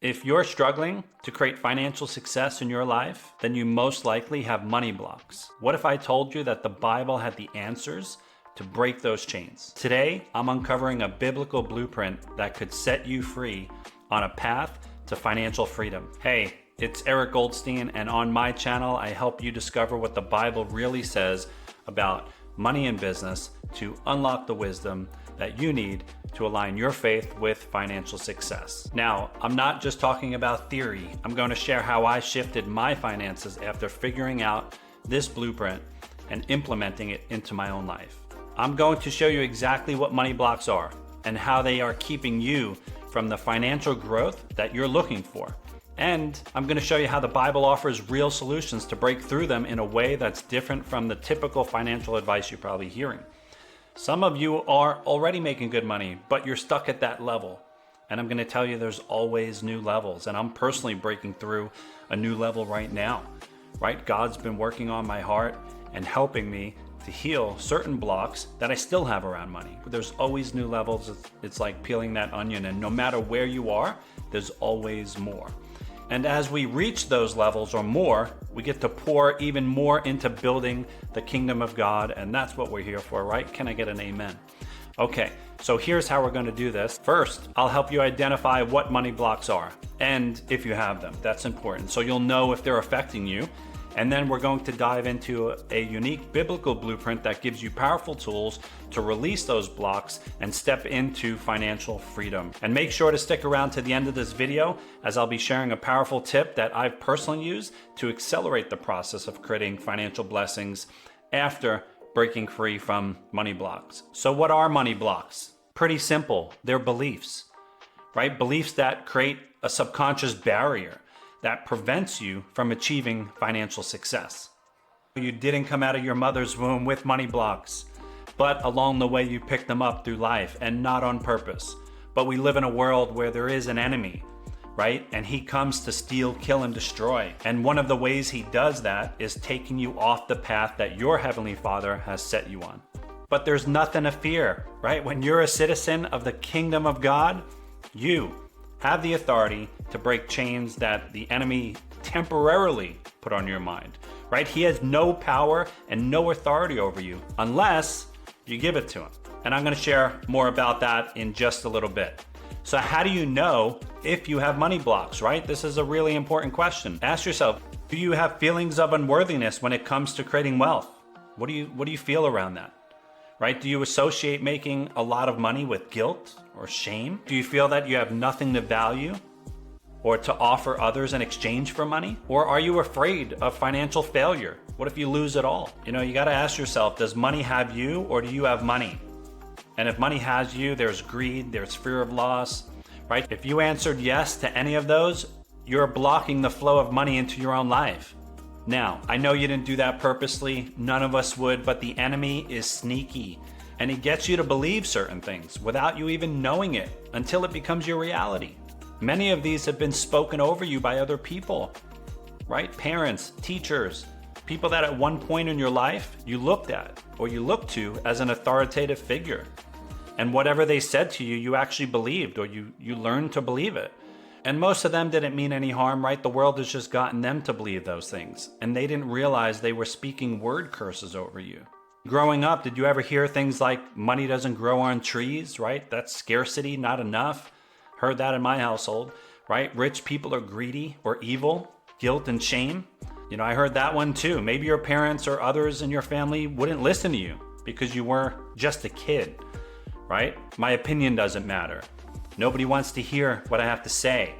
If you're struggling to create financial success in your life, then you most likely have money blocks. What if I told you that the Bible had the answers to break those chains? Today, I'm uncovering a biblical blueprint that could set you free on a path to financial freedom. Hey, it's Eric Goldstein, and on my channel, I help you discover what the Bible really says about money and business to unlock the wisdom that you need to align your faith with financial success. Now, I'm not just talking about theory. I'm going to share how I shifted my finances after figuring out this blueprint and implementing it into my own life. I'm going to show you exactly what money blocks are and how they are keeping you from the financial growth that you're looking for. And I'm going to show you how the Bible offers real solutions to break through them in a way that's different from the typical financial advice you're probably hearing. Some of you are already making good money, but you're stuck at that level. And I'm going to tell you there's always new levels. And I'm personally breaking through a new level right now, right? God's been working on my heart and helping me to heal certain blocks that I still have around money. But there's always new levels. It's like peeling that onion, and no matter where you are, there's always more. And as we reach those levels or more, we get to pour even more into building the kingdom of God. And that's what we're here for, right? Can I get an amen? Okay, so here's how we're going to do this. First, I'll help you identify what money blocks are and if you have them. That's important. So you'll know if they're affecting you. And then we're going to dive into a unique biblical blueprint that gives you powerful tools to release those blocks and step into financial freedom. And make sure to stick around to the end of this video, as I'll be sharing a powerful tip that I've personally used to accelerate the process of creating financial blessings after breaking free from money blocks. So what are money blocks? Pretty simple. They're beliefs, right? Beliefs that create a subconscious barrier that prevents you from achieving financial success. You didn't come out of your mother's womb with money blocks, but along the way you picked them up through life, and not on purpose. But we live in a world where there is an enemy, right? And he comes to steal, kill, and destroy. And one of the ways he does that is taking you off the path that your Heavenly Father has set you on. But there's nothing to fear, right? When you're a citizen of the kingdom of God, you have the authority to break chains that the enemy temporarily put on your mind, right? He has no power and no authority over you unless you give it to him. And I'm going to share more about that in just a little bit. So how do you know if you have money blocks, right? This is a really important question. Ask yourself, do you have feelings of unworthiness when it comes to creating wealth? What do you feel around that? Right? Do you associate making a lot of money with guilt or shame? Do you feel that you have nothing to value or to offer others in exchange for money? Or are you afraid of financial failure? What if you lose it all? You got to ask yourself, does money have you, or do you have money? And if money has you, there's greed, there's fear of loss, right? If you answered yes to any of those, you're blocking the flow of money into your own life. Now, I know you didn't do that purposely, none of us would, but the enemy is sneaky, and he gets you to believe certain things without you even knowing it until it becomes your reality. Many of these have been spoken over you by other people, right? Parents, teachers, people that at one point in your life you looked at or you looked to as an authoritative figure. And whatever they said to you, you actually believed, or you learned to believe it. And most of them didn't mean any harm, right? The world has just gotten them to believe those things. And they didn't realize they were speaking word curses over you. Growing up, did you ever hear things like money doesn't grow on trees, right? That's scarcity, not enough. Heard that in my household, right? Rich people are greedy or evil, guilt and shame. I heard that one too. Maybe your parents or others in your family wouldn't listen to you because you were just a kid, right? My opinion doesn't matter. Nobody wants to hear what I have to say.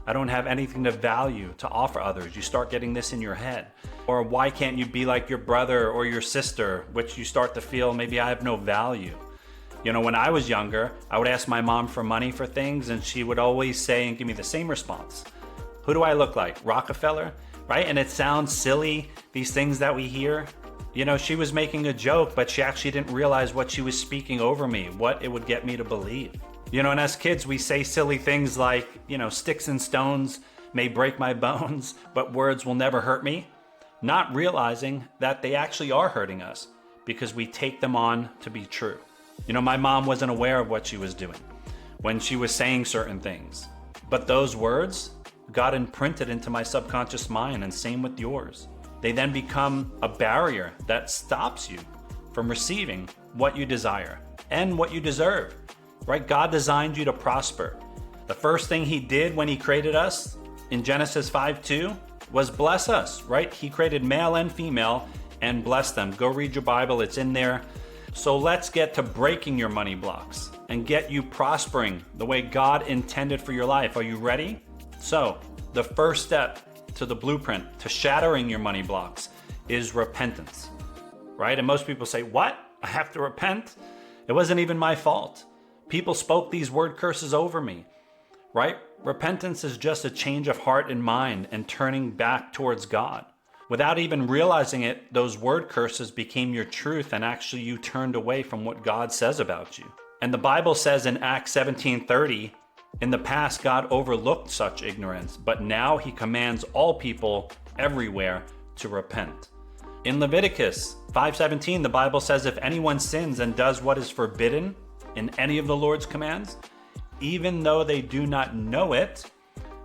I don't have anything to value to offer others. You start getting this in your head. Or why can't you be like your brother or your sister, which you start to feel maybe I have no value. When I was younger, I would ask my mom for money for things, and she would always say and give me the same response. Who do I look like? Rockefeller? Right? And it sounds silly, these things that we hear. She was making a joke, but she actually didn't realize what she was speaking over me, what it would get me to believe. And as kids, we say silly things like, sticks and stones may break my bones, but words will never hurt me. Not realizing that they actually are hurting us because we take them on to be true. My mom wasn't aware of what she was doing when she was saying certain things. But those words got imprinted into my subconscious mind, and same with yours. They then become a barrier that stops you from receiving what you desire and what you deserve, right? God designed you to prosper. The first thing he did when he created us in Genesis 5:2 was bless us, right? He created male and female and blessed them. Go read your Bible, it's in there. So let's get to breaking your money blocks and get you prospering the way God intended for your life. Are you ready? So the first step to the blueprint to shattering your money blocks is repentance, right? And most people say, what? I have to repent? It wasn't even my fault. People spoke these word curses over me, right? Repentance is just a change of heart and mind and turning back towards God. Without even realizing it, those word curses became your truth, and actually you turned away from what God says about you. And the Bible says in Acts 17:30, in the past, God overlooked such ignorance, but now he commands all people everywhere to repent. In Leviticus 5:17, the Bible says, if anyone sins and does what is forbidden in any of the Lord's commands, even though they do not know it,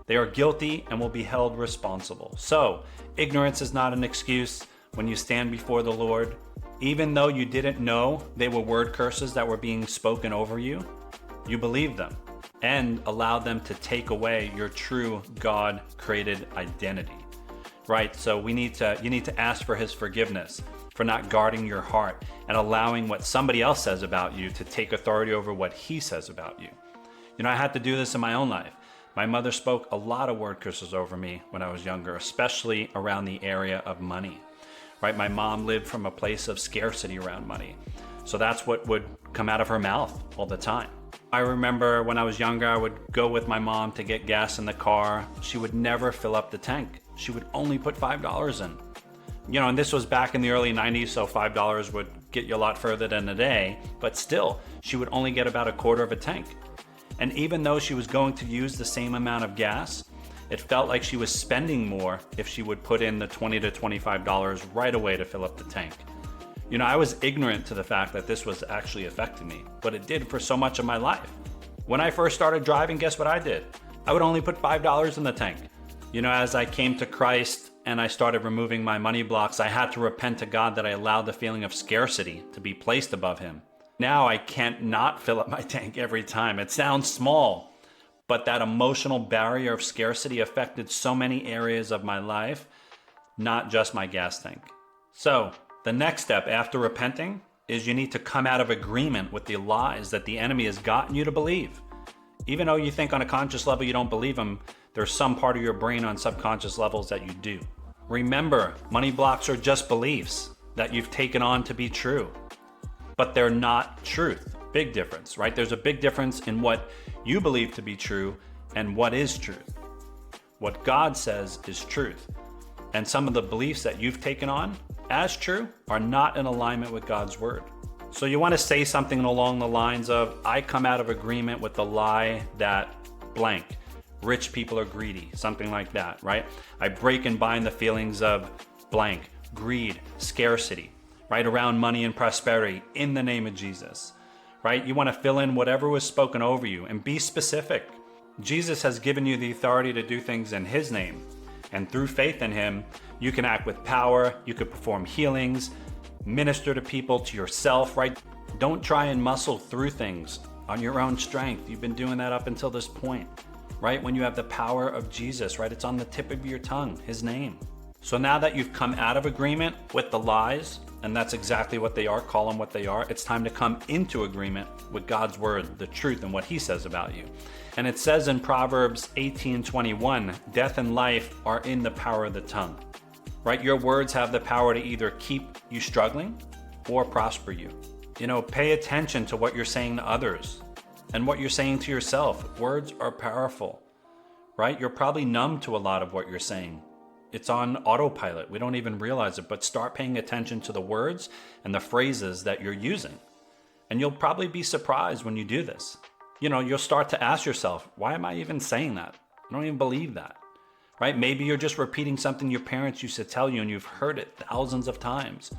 they are guilty and will be held responsible. So, ignorance is not an excuse when you stand before the Lord. Even though you didn't know they were word curses that were being spoken over you, you believed them and allowed them to take away your true God-created identity, right? So you need to ask for his forgiveness for not guarding your heart and allowing what somebody else says about you to take authority over what he says about you. You know, I had to do this in my own life. My mother spoke a lot of word curses over me when I was younger, especially around the area of money, right? My mom lived from a place of scarcity around money. So that's what would come out of her mouth all the time. I remember when I was younger, I would go with my mom to get gas in the car. She would never fill up the tank. She would only put $5 in. You know, and this was back in the early 90s, so $5 would get you a lot further than a day, but still, she would only get about a quarter of a tank. And even though she was going to use the same amount of gas, it felt like she was spending more if she would put in the $20 to $25 right away to fill up the tank. You know, I was ignorant to the fact that this was actually affecting me, but it did for so much of my life. When I first started driving, guess what I did? I would only put $5 in the tank. You know, as I came to Christ and I started removing my money blocks, I had to repent to God that I allowed the feeling of scarcity to be placed above him. Now I can't not fill up my tank every time. It sounds small, but that emotional barrier of scarcity affected so many areas of my life, not just my gas tank. So the next step after repenting is you need to come out of agreement with the lies that the enemy has gotten you to believe. Even though you think on a conscious level you don't believe them, there's some part of your brain on subconscious levels that you do. Remember, money blocks are just beliefs that you've taken on to be true, but they're not truth. Big difference, right? There's a big difference in what you believe to be true and what is truth. What God says is truth. And some of the beliefs that you've taken on as true are not in alignment with God's word. So you want to say something along the lines of, I come out of agreement with the lie that blank, rich people are greedy, something like that, right? I break and bind the feelings of blank, greed, scarcity, right, around money and prosperity in the name of Jesus, right? You want to fill in whatever was spoken over you and be specific. Jesus has given you the authority to do things in his name. And through faith in him, you can act with power, you could perform healings, minister to people, to yourself, right? Don't try and muscle through things on your own strength. You've been doing that up until this point, right? When you have the power of Jesus, right? It's on the tip of your tongue, his name. So now that you've come out of agreement with the lies, and that's exactly what they are, call them what they are, it's time to come into agreement with God's word, the truth, and what he says about you. And it says in Proverbs 18:21, death and life are in the power of the tongue, right? Your words have the power to either keep you struggling or prosper you. You know, pay attention to what you're saying to others and what you're saying to yourself. Words are powerful, right? You're probably numb to a lot of what you're saying. It's on autopilot. We don't even realize it, but start paying attention to the words and the phrases that you're using. And you'll probably be surprised when you do this. You know, you'll start to ask yourself, why am I even saying that? I don't even believe that, right? Maybe you're just repeating something your parents used to tell you and you've heard it thousands of times.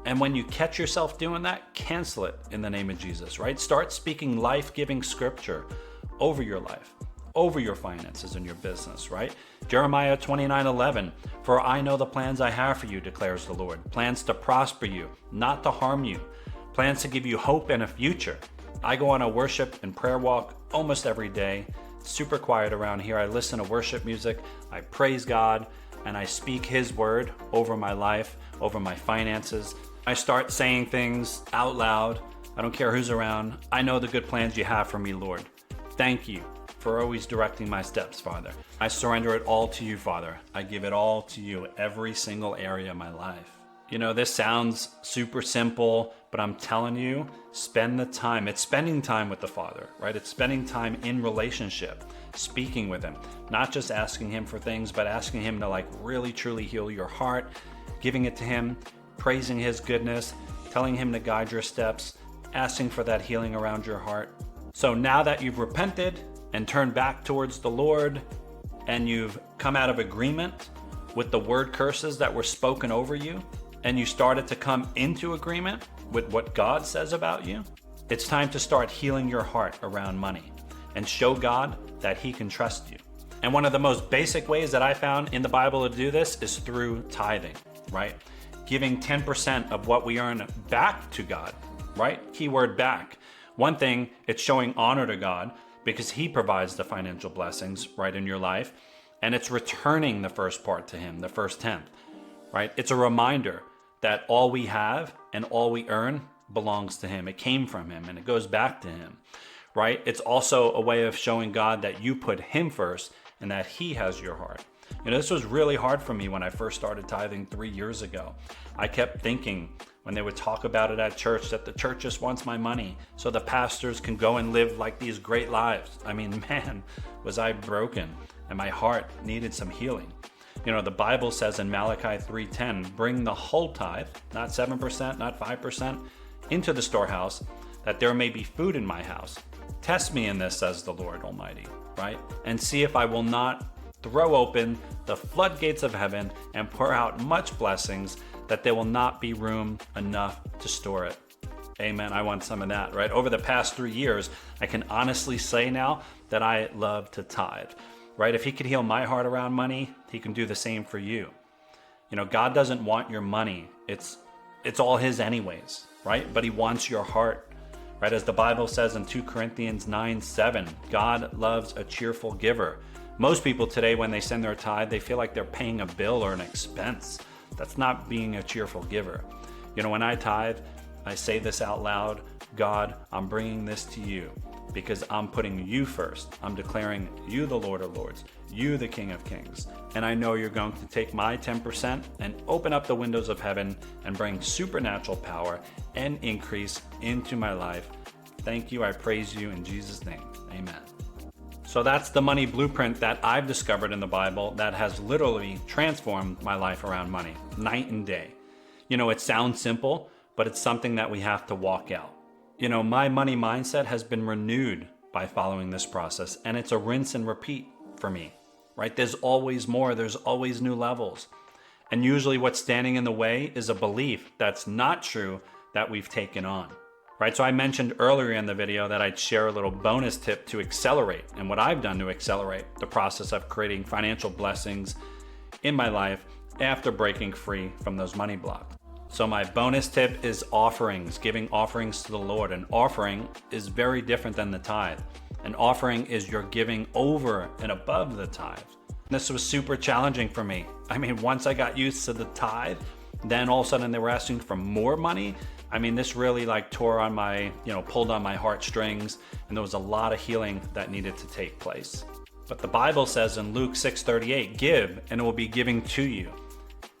And when you catch yourself doing that, cancel it in the name of Jesus, right? Start speaking life-giving scripture over your life. over your finances and your business, right? Jeremiah 29:11, for I know the plans I have for you, declares the Lord. Plans to prosper you, not to harm you. Plans to give you hope and a future. I go on a worship and prayer walk almost every day. It's super quiet around here. I listen to worship music. I praise God and I speak His word over my life, over my finances. I start saying things out loud. I don't care who's around. I know the good plans you have for me, Lord. Thank you for always directing my steps, Father. I surrender it all to you, Father. I give it all to you, every single area of my life. You know, this sounds super simple, but I'm telling you, spend the time. It's spending time with the Father, right? It's spending time in relationship, speaking with Him, not just asking Him for things, but asking Him to like really truly heal your heart, giving it to Him, praising His goodness, telling Him to guide your steps, asking for that healing around your heart. So now that you've repented and turned back towards the Lord, and you've come out of agreement with the word curses that were spoken over you, and you started to come into agreement with what God says about you, it's time to start healing your heart around money and show God that He can trust you. And one of the most basic ways that I found in the Bible to do this is through tithing, right? Giving 10% of what we earn back to God, right? Keyword back. One thing, it's showing honor to God because He provides the financial blessings, right, in your life. And it's returning the first part to Him, the first tenth, right? It's a reminder that all we have and all we earn belongs to Him. It came from Him and it goes back to Him, right? It's also a way of showing God that you put Him first and that He has your heart. You know, this was really hard for me when I first started tithing 3 years ago. I kept thinking when they would talk about it at church that the church just wants my money so the pastors can go and live like these great lives. I mean, man, was I broken and my heart needed some healing. You know, the Bible says in Malachi 3:10, bring the whole tithe, not 7%, not 5%, into the storehouse, that there may be food in my house. Test me in this, says the Lord Almighty, right? And see if I will not throw open the floodgates of heaven and pour out much blessings, that there will not be room enough to store it. Amen. I want some of that, right? Over the past 3 years, I can honestly say now that I love to tithe. Right? If He could heal my heart around money, He can do the same for you. You know, God doesn't want your money. It's all His anyways, right? But He wants your heart, right? As the Bible says in 2 Corinthians 9:7, God loves a cheerful giver. Most people today, when they send their tithe, they feel like they're paying a bill or an expense. That's not being a cheerful giver. You know, when I tithe, I say this out loud, God, I'm bringing this to you, because I'm putting you first. I'm declaring you the Lord of Lords, you the King of Kings. And I know you're going to take my 10% and open up the windows of heaven and bring supernatural power and increase into my life. Thank you. I praise you in Jesus' name. Amen. So that's the money blueprint that I've discovered in the Bible that has literally transformed my life around money, night and day. You know, it sounds simple, but it's something that we have to walk out. You know, my money mindset has been renewed by following this process, and it's a rinse and repeat for me, right? There's always more, there's always new levels. And usually what's standing in the way is a belief that's not true that we've taken on, right? So I mentioned earlier in the video that I'd share a little bonus tip to accelerate, and what I've done to accelerate the process of creating financial blessings in my life after breaking free from those money blocks. So my bonus tip is offerings, giving offerings to the Lord. An offering is very different than the tithe. An offering is you're giving over and above the tithe. This was super challenging for me. I mean, once I got used to the tithe, then all of a sudden they were asking for more money. I mean, this really like tore on my, pulled on my heartstrings, and there was a lot of healing that needed to take place. But the Bible says in Luke 6:38, give and it will be given to you.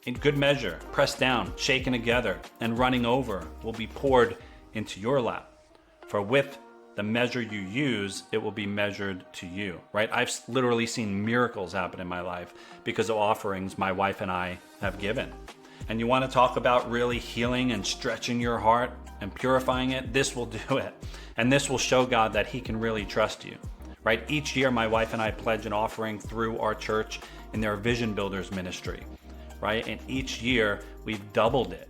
In good measure, pressed down, shaken together, and running over will be poured into your lap. For with the measure you use, it will be measured to you, right? I've literally seen miracles happen in my life because of offerings my wife and I have given. And you want to talk about really healing and stretching your heart and purifying it? This will do it. And this will show God that He can really trust you, right? Each year, my wife and I pledge an offering through our church in their Vision Builders ministry. Right? And each year we've doubled it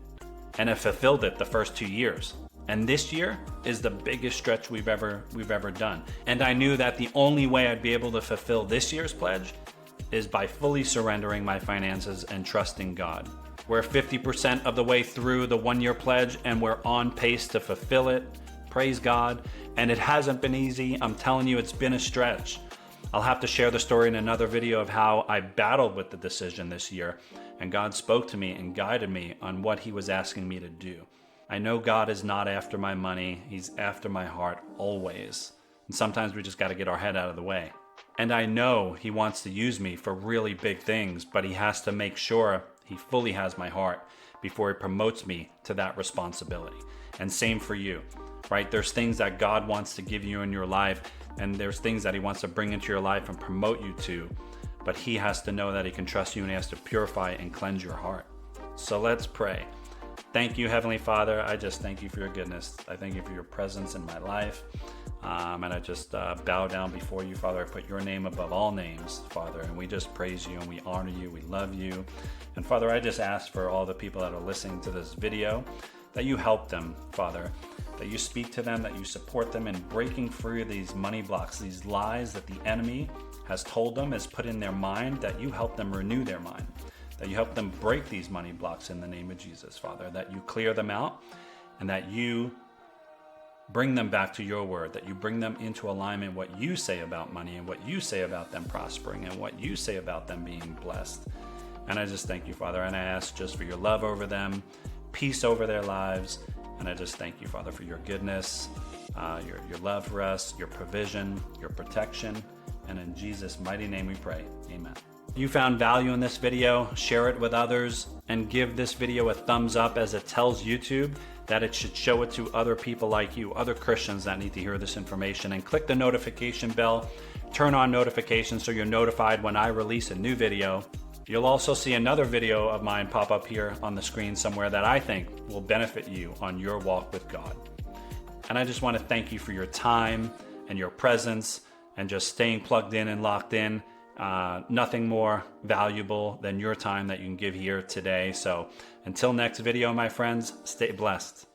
and have fulfilled it the first 2 years. And this year is the biggest stretch we've ever done. And I knew that the only way I'd be able to fulfill this year's pledge is by fully surrendering my finances and trusting God. We're 50% of the way through the 1-year pledge, and we're on pace to fulfill it. Praise God. And it hasn't been easy. I'm telling you, it's been a stretch. I'll have to share the story in another video of how I battled with the decision this year, and God spoke to me and guided me on what He was asking me to do. I know God is not after my money. He's after my heart always. And sometimes we just got to get our head out of the way. And I know He wants to use me for really big things, but He has to make sure He fully has my heart before He promotes me to that responsibility. And same for you, right? There's things that God wants to give you in your life, and there's things that He wants to bring into your life and promote you to, but He has to know that He can trust you, and He has to purify and cleanse your heart. So let's pray. Thank you, Heavenly Father. I just thank you for your goodness. I thank you for your presence in my life. And I just bow down before you, Father. I put your name above all names, Father. And we just praise you and we honor you. We love you. And Father, I just ask for all the people that are listening to this video that you help them, Father, that you speak to them, that you support them in breaking free of these money blocks, these lies that the enemy has told them, has put in their mind, that you help them renew their mind. That you help them break these money blocks in the name of Jesus, Father, that you clear them out and that you bring them back to your word, that you bring them into alignment what you say about money and what you say about them prospering and what you say about them being blessed. And I just thank you, Father, and I ask just for your love over them, peace over their lives, and I just thank you, Father, for your goodness, your love for us, your provision, your protection, and in Jesus' mighty name we pray, amen. If you found value in this video, share it with others and give this video a thumbs up, as it tells YouTube that it should show it to other people like you, other Christians that need to hear this information. And click the notification bell, turn on notifications so you're notified when I release a new video. You'll also see another video of mine pop up here on the screen somewhere that I think will benefit you on your walk with God. And I just want to thank you for your time and your presence and just staying plugged in and locked in. Nothing more valuable than your time that you can give here today. So until next video, my friends, stay blessed.